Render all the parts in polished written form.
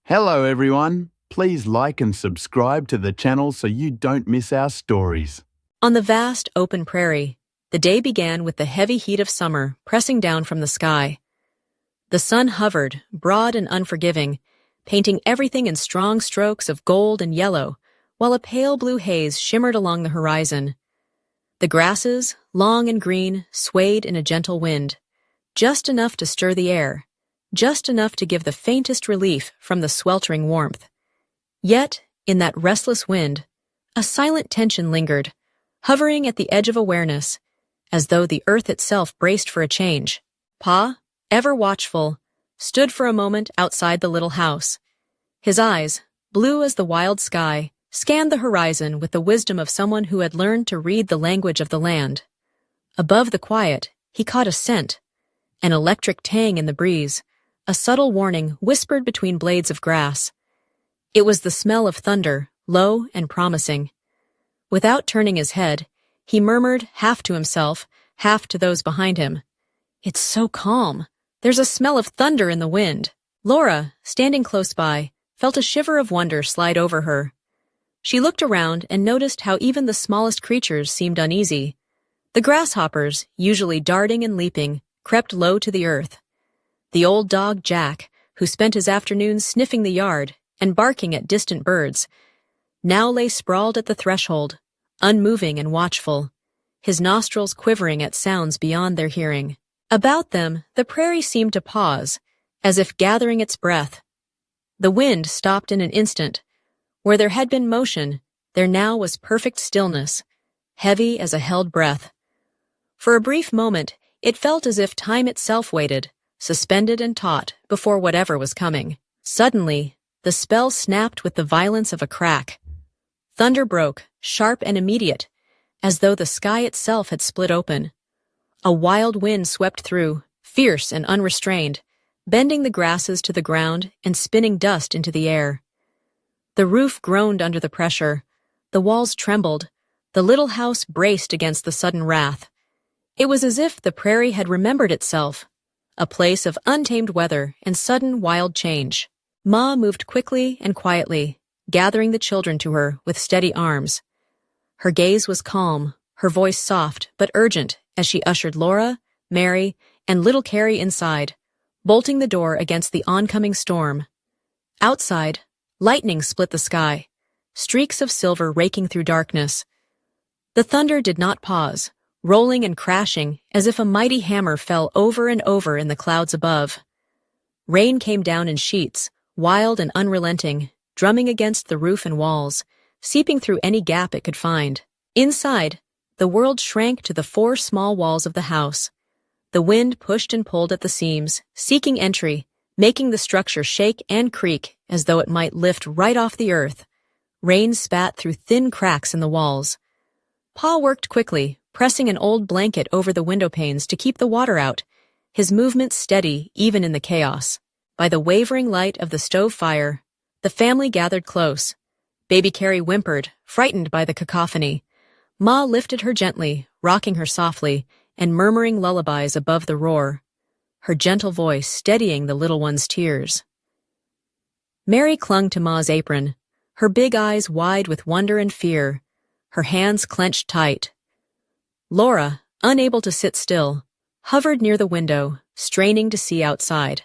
Hello everyone. Please like and subscribe to the channel so you don't miss our stories. On the vast, open prairie, the day began with the heavy heat of summer pressing down from the sky. The sun hovered, broad and unforgiving, painting everything in strong strokes of gold and yellow, while a pale blue haze shimmered along the horizon. The grasses, long and green, swayed in a gentle wind, just enough to stir the air, just enough to give the faintest relief from the sweltering warmth. Yet, in that restless wind, a silent tension lingered, hovering at the edge of awareness, as though the earth itself braced for a change. Pa, ever watchful, stood for a moment outside the little house. His eyes, blue as the wild sky, scanned the horizon with the wisdom of someone who had learned to read the language of the land. Above the quiet, he caught a scent, an electric tang in the breeze, a subtle warning whispered between blades of grass. It was the smell of thunder, low and promising. Without turning his head, he murmured half to himself, half to those behind him, "It's so calm. There's a smell of thunder in the wind." Laura, standing close by, felt a shiver of wonder slide over her. She looked around and noticed how even the smallest creatures seemed uneasy. The grasshoppers, usually darting and leaping, crept low to the earth. The old dog Jack, who spent his afternoons sniffing the yard and barking at distant birds, now lay sprawled at the threshold, unmoving and watchful, his nostrils quivering at sounds beyond their hearing. About them, the prairie seemed to pause, as if gathering its breath. The wind stopped in an instant. Where there had been motion, there now was perfect stillness, heavy as a held breath. For a brief moment, it felt as if time itself waited, suspended and taut before whatever was coming. Suddenly, the spell snapped with the violence of a crack. Thunder broke, sharp and immediate, as though the sky itself had split open. A wild wind swept through, fierce and unrestrained, bending the grasses to the ground and spinning dust into the air. The roof groaned under the pressure, the walls trembled, the little house braced against the sudden wrath. It was as if the prairie had remembered itself, a place of untamed weather and sudden wild change. Ma moved quickly and quietly, gathering the children to her with steady arms. Her gaze was calm, her voice soft but urgent as she ushered Laura, Mary, and little Carrie inside, bolting the door against the oncoming storm. Outside, lightning split the sky, streaks of silver raking through darkness. The thunder did not pause, rolling and crashing as if a mighty hammer fell over and over in the clouds above. Rain came down in sheets, wild and unrelenting, drumming against the roof and walls, seeping through any gap it could find. Inside, the world shrank to the four small walls of the house. The wind pushed and pulled at the seams, seeking entry, making the structure shake and creak as though it might lift right off the earth. Rain spat through thin cracks in the walls. Pa worked quickly, pressing an old blanket over the window panes to keep the water out, his movements steady even in the chaos. By the wavering light of the stove fire, the family gathered close. Baby Carrie whimpered, frightened by the cacophony. Ma lifted her gently, rocking her softly, and murmuring lullabies above the roar, her gentle voice steadying the little one's tears. Mary clung to Ma's apron, her big eyes wide with wonder and fear, her hands clenched tight. Laura, unable to sit still, hovered near the window, straining to see outside.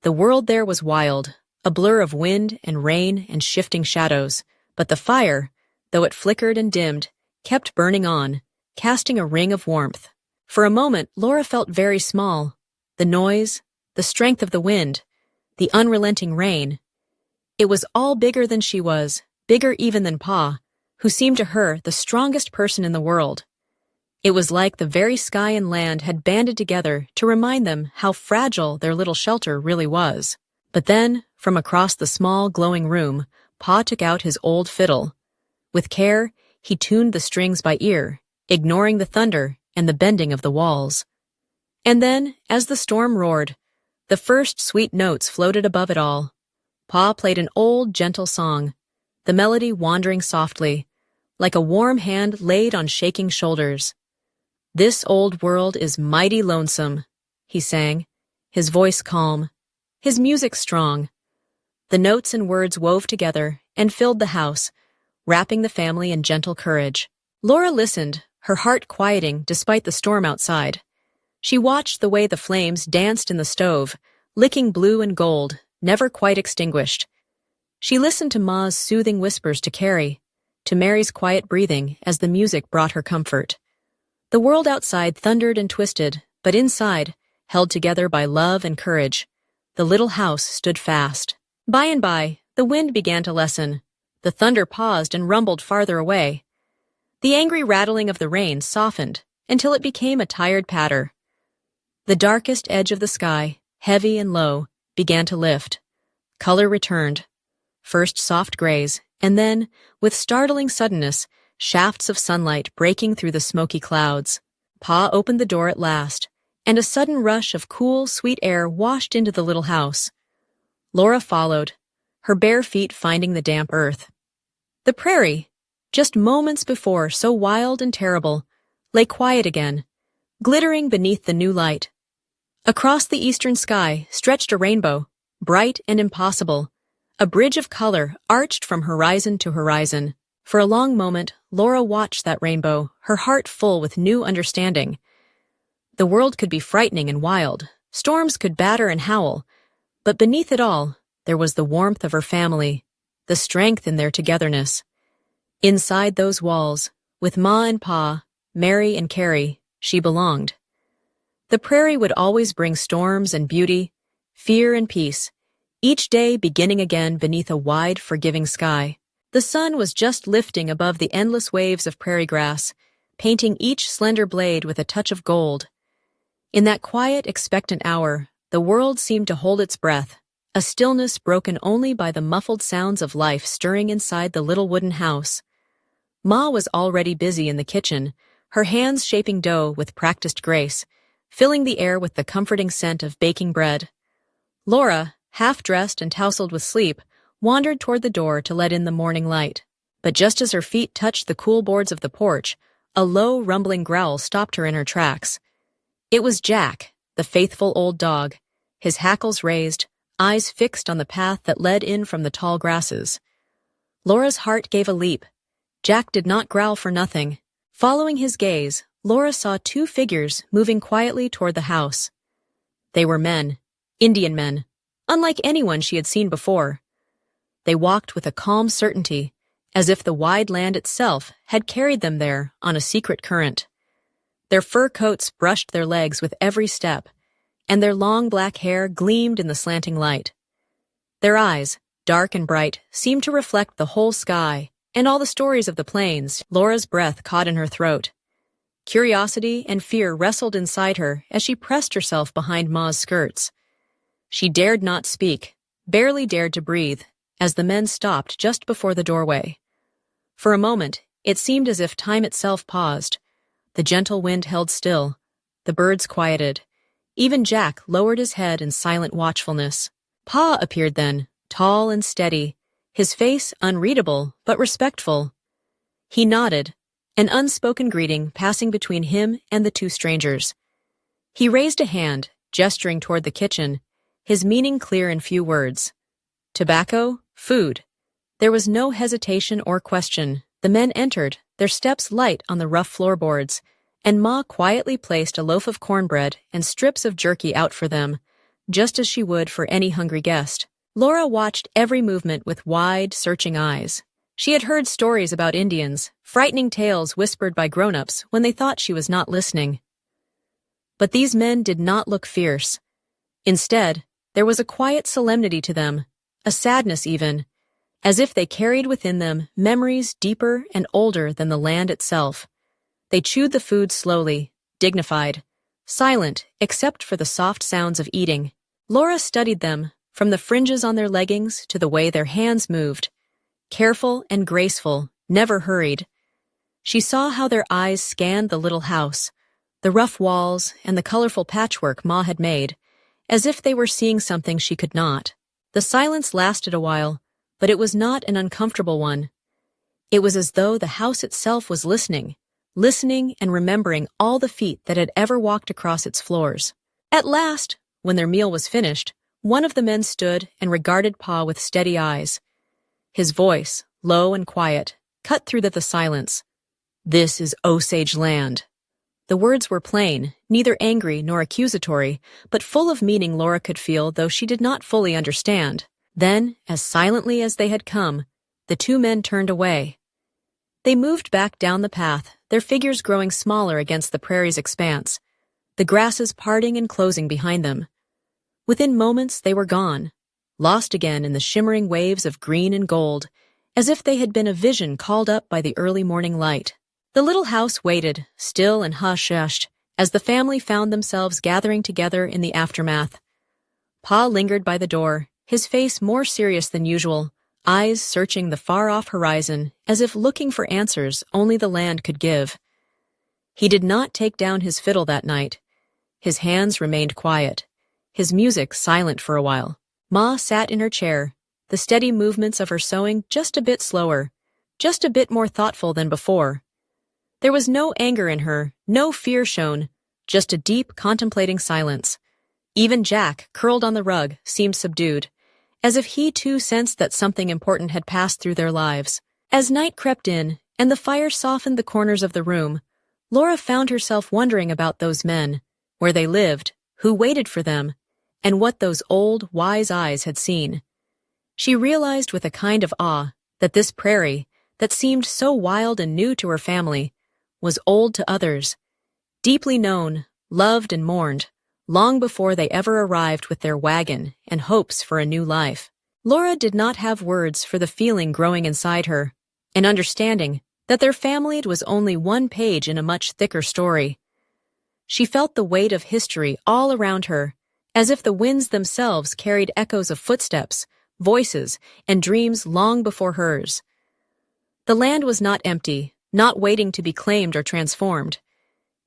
The world there was wild, a blur of wind and rain and shifting shadows, but the fire, though it flickered and dimmed, kept burning on, casting a ring of warmth. For a moment, Laura felt very small. The noise, the strength of the wind, the unrelenting rain. It was all bigger than she was, bigger even than Pa, who seemed to her the strongest person in the world. It was like the very sky and land had banded together to remind them how fragile their little shelter really was. But then, from across the small, glowing room, Pa took out his old fiddle. With care, he tuned the strings by ear, ignoring the thunder and the bending of the walls. And then, as the storm roared, the first sweet notes floated above it all. Pa played an old, gentle song, the melody wandering softly, like a warm hand laid on shaking shoulders. "This old world is mighty lonesome," he sang, his voice calm, his music strong. The notes and words wove together and filled the house, wrapping the family in gentle courage. Laura listened, her heart quieting despite the storm outside. She watched the way the flames danced in the stove, licking blue and gold, never quite extinguished. She listened to Ma's soothing whispers to Carrie, to Mary's quiet breathing as the music brought her comfort. The world outside thundered and twisted, but inside, held together by love and courage, the little house stood fast. By and by, the wind began to lessen. The thunder paused and rumbled farther away. The angry rattling of the rain softened until it became a tired patter. The darkest edge of the sky, heavy and low, began to lift. Color returned. First soft grays, and then, with startling suddenness, shafts of sunlight breaking through the smoky clouds. Pa opened the door at last, and a sudden rush of cool, sweet air washed into the little house. Laura followed, her bare feet finding the damp earth. The prairie, just moments before so wild and terrible, lay quiet again, glittering beneath the new light. Across the eastern sky stretched a rainbow, bright and impossible. A bridge of color arched from horizon to horizon. For a long moment, Laura watched that rainbow, her heart full with new understanding. The world could be frightening and wild, storms could batter and howl, but beneath it all, there was the warmth of her family, the strength in their togetherness. Inside those walls, with Ma and Pa, Mary and Carrie, she belonged. The prairie would always bring storms and beauty, fear and peace, each day beginning again beneath a wide, forgiving sky. The sun was just lifting above the endless waves of prairie grass, painting each slender blade with a touch of gold. In that quiet, expectant hour, the world seemed to hold its breath, a stillness broken only by the muffled sounds of life stirring inside the little wooden house. Ma was already busy in the kitchen, her hands shaping dough with practiced grace, filling the air with the comforting scent of baking bread. Laura, half-dressed and tousled with sleep, wandered toward the door to let in the morning light. But just as her feet touched the cool boards of the porch, a low, rumbling growl stopped her in her tracks. It was Jack, the faithful old dog, his hackles raised, eyes fixed on the path that led in from the tall grasses. Laura's heart gave a leap. Jack did not growl for nothing. Following his gaze, Laura saw two figures moving quietly toward the house. They were men, Indian men, unlike anyone she had seen before. They walked with a calm certainty, as if the wide land itself had carried them there on a secret current. Their fur coats brushed their legs with every step, and their long black hair gleamed in the slanting light. Their eyes, dark and bright, seemed to reflect the whole sky and all the stories of the plains. Laura's breath caught in her throat. Curiosity and fear wrestled inside her as she pressed herself behind Ma's skirts. She dared not speak, barely dared to breathe, as the men stopped just before the doorway. For a moment, it seemed as if time itself paused. The gentle wind held still. The birds quieted. Even Jack lowered his head in silent watchfulness. Pa appeared then, tall and steady, his face unreadable but respectful. He nodded, an unspoken greeting passing between him and the two strangers. He raised a hand, gesturing toward the kitchen, his meaning clear in few words. Tobacco, food. There was no hesitation or question. The men entered, their steps light on the rough floorboards, and Ma quietly placed a loaf of cornbread and strips of jerky out for them, just as she would for any hungry guest. Laura watched every movement with wide, searching eyes. She had heard stories about Indians, frightening tales whispered by grown-ups when they thought she was not listening. But these men did not look fierce. Instead, there was a quiet solemnity to them, a sadness even, as if they carried within them memories deeper and older than the land itself. They chewed the food slowly, dignified, silent except for the soft sounds of eating. Laura studied them, from the fringes on their leggings to the way their hands moved, careful and graceful, never hurried. She saw how their eyes scanned the little house, the rough walls and the colorful patchwork Ma had made, as if they were seeing something she could not. The silence lasted a while, but it was not an uncomfortable one. It was as though the house itself was listening and remembering all the feet that had ever walked across its floors. At last, when their meal was finished, One of the men stood and regarded Pa with steady eyes. His voice, low and quiet, cut through the silence. "This is Osage land." The words were plain, neither angry nor accusatory, but full of meaning Laura could feel, though she did not fully understand. Then, as silently as they had come, the two men turned away. They moved back down the path, their figures growing smaller against the prairie's expanse, the grasses parting and closing behind them. Within moments they were gone, lost again in the shimmering waves of green and gold, as if they had been a vision called up by the early morning light. The little house waited, still and hush-hushed, as the family found themselves gathering together in the aftermath. Pa lingered by the door, his face more serious than usual, eyes searching the far-off horizon as if looking for answers only the land could give. He did not take down his fiddle that night. His hands remained quiet, his music silent for a while. Ma sat in her chair, the steady movements of her sewing just a bit slower, just a bit more thoughtful than before. There was no anger in her, no fear shown, just a deep, contemplating silence. Even Jack, curled on the rug, seemed subdued, as if he too sensed that something important had passed through their lives. As night crept in, and the fire softened the corners of the room, Laura found herself wondering about those men, where they lived, who waited for them, and what those old, wise eyes had seen. She realized with a kind of awe that this prairie, that seemed so wild and new to her family, was old to others, deeply known, loved and mourned, long before they ever arrived with their wagon and hopes for a new life. Laura did not have words for the feeling growing inside her, an understanding that their family was only one page in a much thicker story. She felt the weight of history all around her, as if the winds themselves carried echoes of footsteps, voices, and dreams long before hers. The land was not empty, not waiting to be claimed or transformed.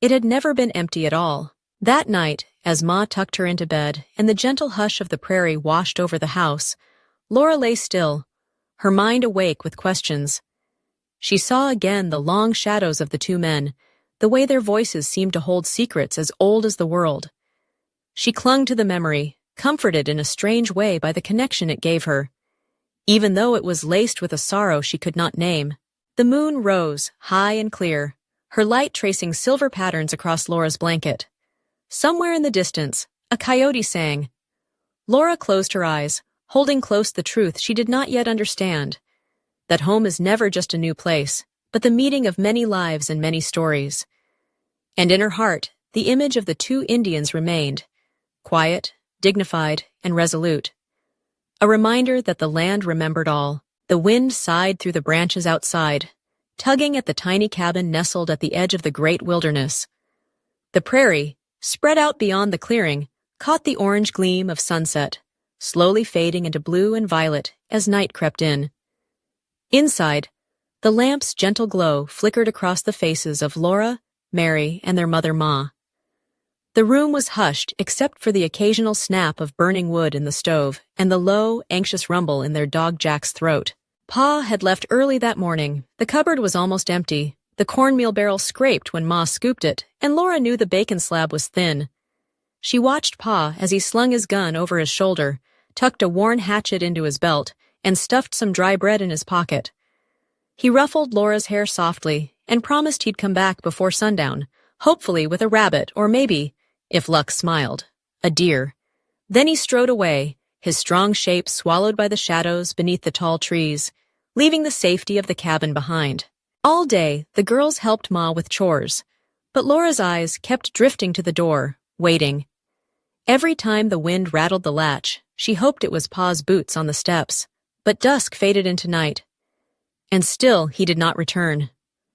It had never been empty at all. That night, as Ma tucked her into bed and the gentle hush of the prairie washed over the house, Laura lay still, her mind awake with questions. She saw again the long shadows of the two men, the way their voices seemed to hold secrets as old as the world. She clung to the memory, comforted in a strange way by the connection it gave her, even though it was laced with a sorrow she could not name. The moon rose, high and clear, her light tracing silver patterns across Laura's blanket. Somewhere in the distance, a coyote sang. Laura closed her eyes, holding close the truth she did not yet understand, that home is never just a new place, but the meeting of many lives and many stories. And in her heart, the image of the two Indians remained, quiet, dignified, and resolute. A reminder that the land remembered all. The wind sighed through the branches outside, tugging at the tiny cabin nestled at the edge of the great wilderness. The prairie, spread out beyond the clearing, caught the orange gleam of sunset, slowly fading into blue and violet as night crept in. Inside, the lamp's gentle glow flickered across the faces of Laura, Mary, and their mother Ma. The room was hushed except for the occasional snap of burning wood in the stove and the low, anxious rumble in their dog Jack's throat. Pa had left early that morning. The cupboard was almost empty. The cornmeal barrel scraped when Ma scooped it, and Laura knew the bacon slab was thin. She watched Pa as he slung his gun over his shoulder, tucked a worn hatchet into his belt, and stuffed some dry bread in his pocket. He ruffled Laura's hair softly and promised he'd come back before sundown, hopefully with a rabbit or maybe, if luck smiled, a deer. Then he strode away, his strong shape swallowed by the shadows beneath the tall trees, leaving the safety of the cabin behind. All day, the girls helped Ma with chores, but Laura's eyes kept drifting to the door, waiting. Every time the wind rattled the latch, she hoped it was Pa's boots on the steps, but dusk faded into night. And still he did not return.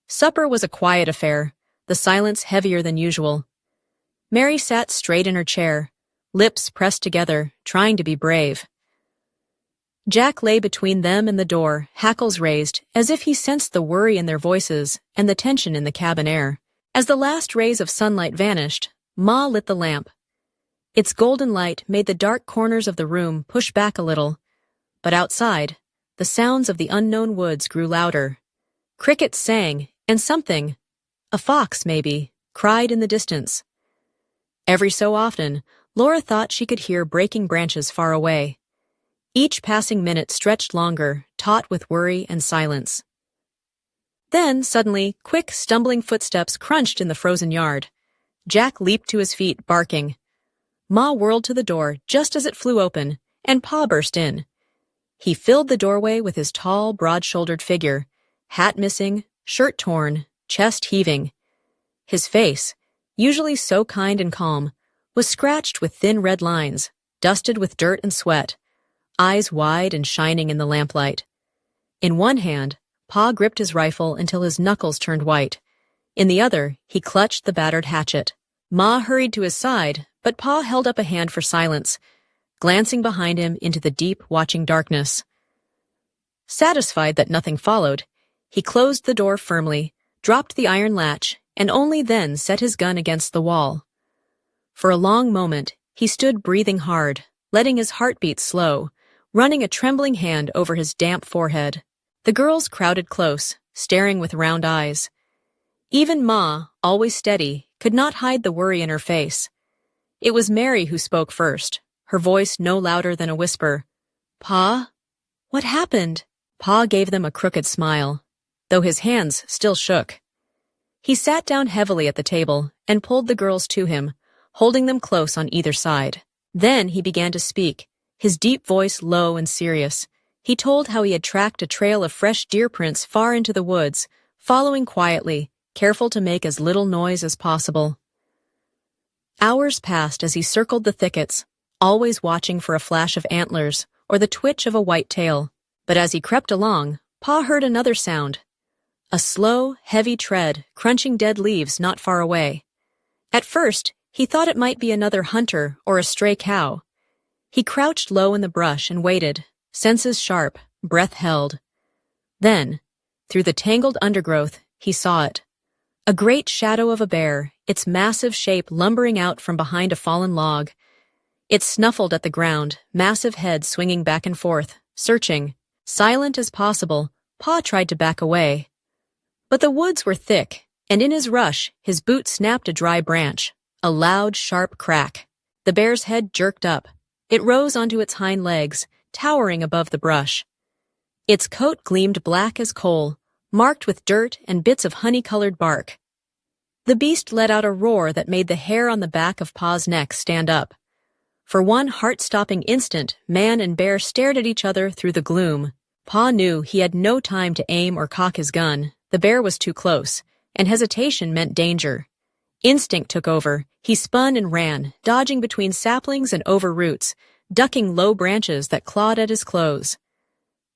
Supper was a quiet affair, the silence heavier than usual. Mary sat straight in her chair, lips pressed together, trying to be brave. Jack lay between them and the door, hackles raised, as if he sensed the worry in their voices and the tension in the cabin air. As the last rays of sunlight vanished, Ma lit the lamp. Its golden light made the dark corners of the room push back a little, but outside, the sounds of the unknown woods grew louder. Crickets sang, and something, a fox maybe, cried in the distance. Every so often, Laura thought she could hear breaking branches far away. Each passing minute stretched longer, taut with worry and silence. Then, suddenly, quick, stumbling footsteps crunched in the frozen yard. Jack leaped to his feet, barking. Ma whirled to the door just as it flew open, and Pa burst in. He filled the doorway with his tall, broad-shouldered figure, hat missing, shirt torn, chest heaving. His face, usually so kind and calm, was scratched with thin red lines, dusted with dirt and sweat, eyes wide and shining in the lamplight. In one hand, Pa gripped his rifle until his knuckles turned white. In the other, he clutched the battered hatchet. Ma hurried to his side, but Pa held up a hand for silence, glancing behind him into the deep, watching darkness. Satisfied that nothing followed, he closed the door firmly, dropped the iron latch, and only then set his gun against the wall. For a long moment, he stood breathing hard, letting his heartbeat slow, running a trembling hand over his damp forehead. The girls crowded close, staring with round eyes. Even Ma, always steady, could not hide the worry in her face. It was Mary who spoke first, her voice no louder than a whisper. "Pa? What happened?" Pa gave them a crooked smile, though his hands still shook. He sat down heavily at the table and pulled the girls to him, holding them close on either side. Then he began to speak, his deep voice low and serious. He told how he had tracked a trail of fresh deer prints far into the woods, following quietly, careful to make as little noise as possible. Hours passed as he circled the thickets, always watching for a flash of antlers or the twitch of a white tail. But as he crept along, Pa heard another sound. A slow, heavy tread, crunching dead leaves not far away. At first, he thought it might be another hunter or a stray cow. He crouched low in the brush and waited, senses sharp, breath held. Then, through the tangled undergrowth, he saw it. A great shadow of a bear, its massive shape lumbering out from behind a fallen log. It snuffled at the ground, massive head swinging back and forth, searching. Silent as possible, Pa tried to back away. But the woods were thick, and in his rush, his boot snapped a dry branch. A loud, sharp crack. The bear's head jerked up. It rose onto its hind legs, towering above the brush. Its coat gleamed black as coal, marked with dirt and bits of honey-colored bark. The beast let out a roar that made the hair on the back of Pa's neck stand up. For one heart-stopping instant, man and bear stared at each other through the gloom. Pa knew he had no time to aim or cock his gun. The bear was too close, and hesitation meant danger. Instinct took over. He spun and ran, dodging between saplings and over roots, ducking low branches that clawed at his clothes.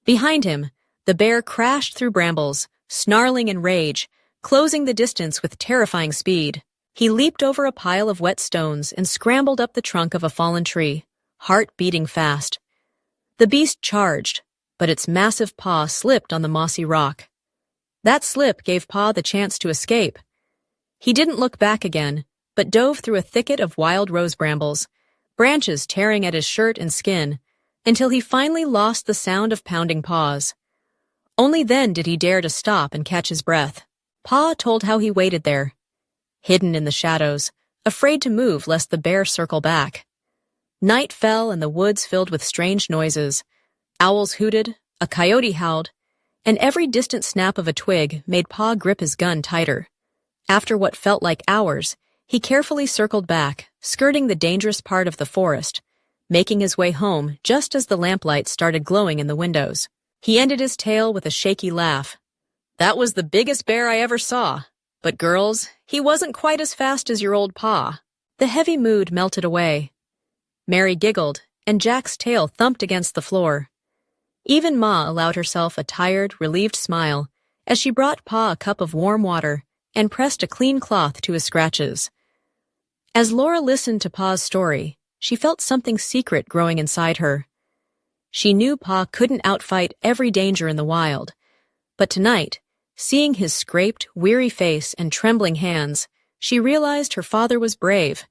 Behind him, the bear crashed through brambles, snarling in rage, closing the distance with terrifying speed. He leaped over a pile of wet stones and scrambled up the trunk of a fallen tree, heart beating fast. The beast charged, but its massive paw slipped on the mossy rock. That slip gave Pa the chance to escape. He didn't look back again, but dove through a thicket of wild rose brambles, branches tearing at his shirt and skin, until he finally lost the sound of pounding paws. Only then did he dare to stop and catch his breath. Pa told how he waited there, hidden in the shadows, afraid to move lest the bear circle back. Night fell and the woods filled with strange noises. Owls hooted, a coyote howled, and every distant snap of a twig made Pa grip his gun tighter. After what felt like hours, he carefully circled back, skirting the dangerous part of the forest, making his way home just as the lamplight started glowing in the windows. He ended his tale with a shaky laugh. "That was the biggest bear I ever saw. But girls, he wasn't quite as fast as your old Pa." The heavy mood melted away. Mary giggled, and Jack's tail thumped against the floor. Even Ma allowed herself a tired, relieved smile as she brought Pa a cup of warm water and pressed a clean cloth to his scratches. As Laura listened to Pa's story, she felt something secret growing inside her. She knew Pa couldn't outfight every danger in the wild, but tonight, seeing his scraped, weary face and trembling hands, she realized her father was brave,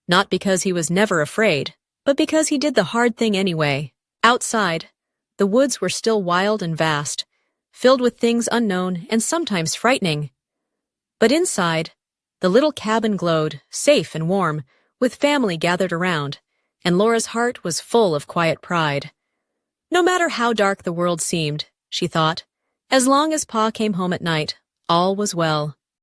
not because he was never afraid, but because he did the hard thing anyway. Outside, the woods were still wild and vast, filled with things unknown and sometimes frightening. But inside, the little cabin glowed, safe and warm, with family gathered around. and Laura's heart was full of quiet pride. No matter how dark the world seemed, she thought, as long as Pa came home at night, all was well.